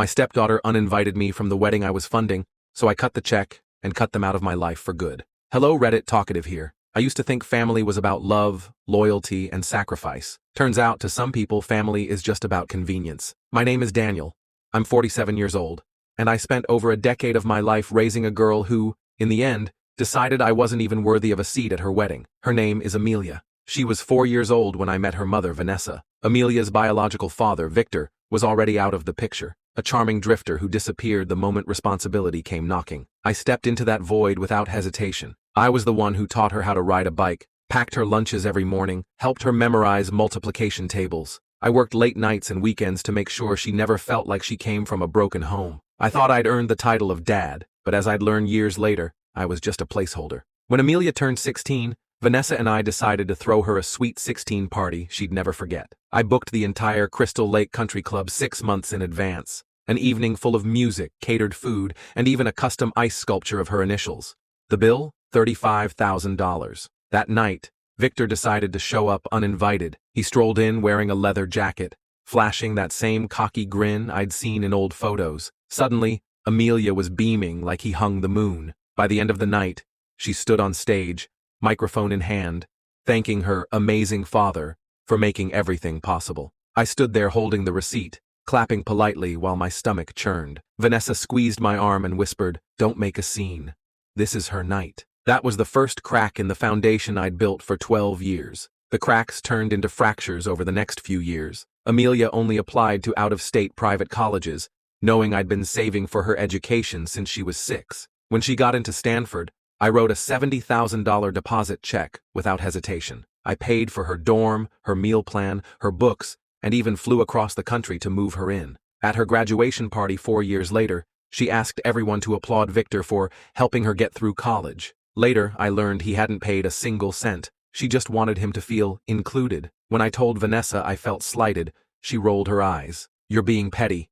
My stepdaughter uninvited me from the wedding I was funding, so I cut the check and cut them out of my life for good. Hello Reddit Talkative here. I used to think family was about love, loyalty, and sacrifice. Turns out to some people family is just about convenience. My name is Daniel. I'm 47 years old, and I spent over a decade of my life raising a girl who, in the end, decided I wasn't even worthy of a seat at her wedding. Her name is Amelia. She was 4 years old when I met her mother, Vanessa. Amelia's biological father, Victor, was already out of the picture, a charming drifter who disappeared the moment responsibility came knocking. I stepped into that void without hesitation. I was the one who taught her how to ride a bike, packed her lunches every morning, helped her memorize multiplication tables. I worked late nights and weekends to make sure she never felt like she came from a broken home. I thought I'd earned the title of dad, but as I'd learned years later, I was just a placeholder. When Amelia turned 16, Vanessa and I decided to throw her a sweet 16 party she'd never forget. I booked the entire Crystal Lake Country Club 6 months in advance. An evening full of music, catered food, and even a custom ice sculpture of her initials. The bill? $35,000. That night, Victor decided to show up uninvited. He strolled in wearing a leather jacket, flashing that same cocky grin I'd seen in old photos. Suddenly, Amelia was beaming like he hung the moon. By the end of the night, she stood on stage, microphone in hand, thanking her amazing father for making everything possible. I stood there holding the receipt, clapping politely while my stomach churned. Vanessa squeezed my arm and whispered, "Don't make a scene. This is her night." That was the first crack in the foundation I'd built for 12 years. The cracks turned into fractures over the next few years. Amelia only applied to out-of-state private colleges, knowing I'd been saving for her education since she was 6. When she got into Stanford, I wrote a $70,000 deposit check without hesitation. I paid for her dorm, her meal plan, her books, and even flew across the country to move her in. At her graduation party 4 years later, she asked everyone to applaud Victor for helping her get through college. Later, I learned he hadn't paid a single cent. She just wanted him to feel included. When I told Vanessa I felt slighted, she rolled her eyes. "You're being petty.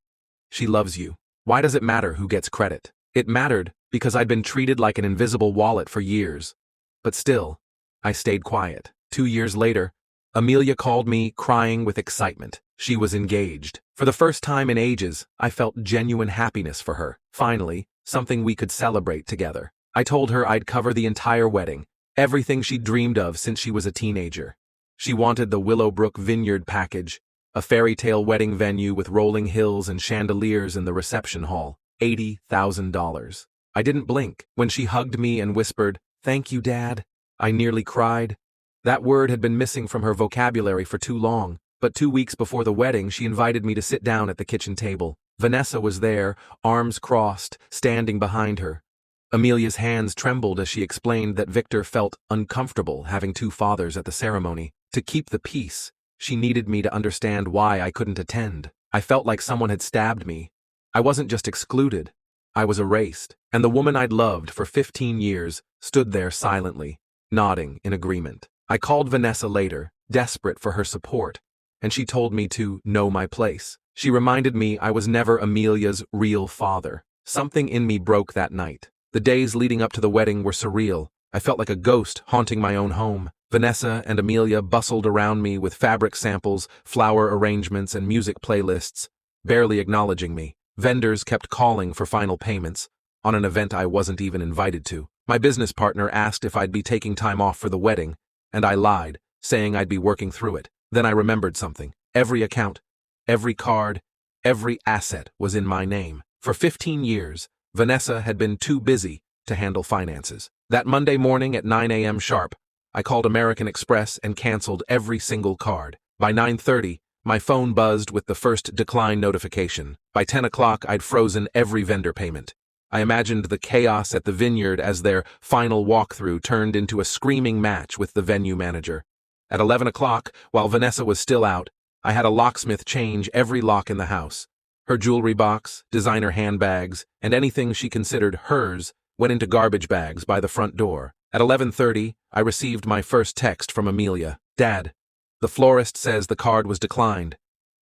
She loves you. Why does it matter who gets credit?" It mattered because I'd been treated like an invisible wallet for years. But still, I stayed quiet. 2 years later, Amelia called me crying with excitement. She was engaged. For the first time in ages, I felt genuine happiness for her. Finally, something we could celebrate together. I told her I'd cover the entire wedding, everything she'd dreamed of since she was a teenager. She wanted the Willowbrook Vineyard package, a fairy tale wedding venue with rolling hills and chandeliers in the reception hall. $80,000. I didn't blink. When she hugged me and whispered, "Thank you, Dad," I nearly cried. That word had been missing from her vocabulary for too long, but 2 weeks before the wedding she invited me to sit down at the kitchen table. Vanessa was there, arms crossed, standing behind her. Amelia's hands trembled as she explained that Victor felt uncomfortable having 2 fathers at the ceremony. To keep the peace, she needed me to understand why I couldn't attend. I felt like someone had stabbed me. I wasn't just excluded, I was erased. And the woman I'd loved for 15 years stood there silently, nodding in agreement. I called Vanessa later, desperate for her support, and she told me to know my place. She reminded me I was never Amelia's real father. Something in me broke that night. The days leading up to the wedding were surreal. I felt like a ghost haunting my own home. Vanessa and Amelia bustled around me with fabric samples, flower arrangements, and music playlists, barely acknowledging me. Vendors kept calling for final payments, on an event I wasn't even invited to. My business partner asked if I'd be taking time off for the wedding, and I lied, saying I'd be working through it. Then I remembered something. Every account, every card, every asset was in my name. For 15 years, Vanessa had been too busy to handle finances. That Monday morning at 9 a.m. sharp, I called American Express and canceled every single card. By 9:30, my phone buzzed with the first decline notification. By 10 o'clock, I'd frozen every vendor payment. I imagined the chaos at the vineyard as their final walkthrough turned into a screaming match with the venue manager. At 11 o'clock, while Vanessa was still out, I had a locksmith change every lock in the house. Her jewelry box, designer handbags, and anything she considered hers went into garbage bags by the front door. At 11:30, I received my first text from Amelia. "Dad, the florist says the card was declined.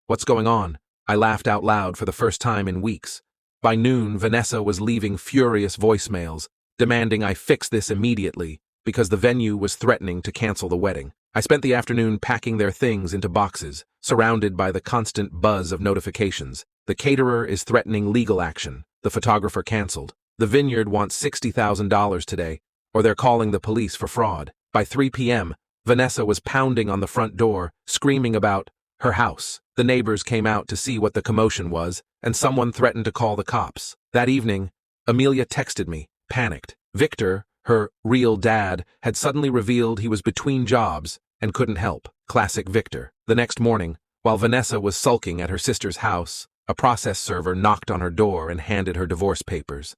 What's going on?" I laughed out loud for the first time in weeks. By noon, Vanessa was leaving furious voicemails, demanding I fix this immediately, because the venue was threatening to cancel the wedding. I spent the afternoon packing their things into boxes, surrounded by the constant buzz of notifications. The caterer is threatening legal action. The photographer canceled. The vineyard wants $60,000 today, or they're calling the police for fraud. By 3 p.m., Vanessa was pounding on the front door, screaming about her house. The neighbors came out to see what the commotion was, and someone threatened to call the cops. That evening, Amelia texted me, panicked. Victor, her real dad, had suddenly revealed he was between jobs and couldn't help. Classic Victor. The next morning, while Vanessa was sulking at her sister's house, a process server knocked on her door and handed her divorce papers.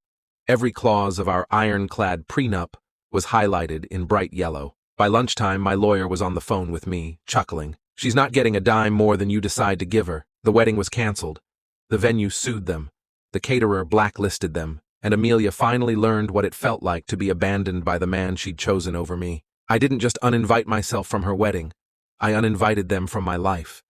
Every clause of our ironclad prenup was highlighted in bright yellow. By lunchtime, my lawyer was on the phone with me, chuckling. She's not getting a dime more than you decide to give her. The wedding was canceled. The venue sued them. The caterer blacklisted them, and Amelia finally learned what it felt like to be abandoned by the man she'd chosen over me. I didn't just uninvite myself from her wedding. I uninvited them from my life.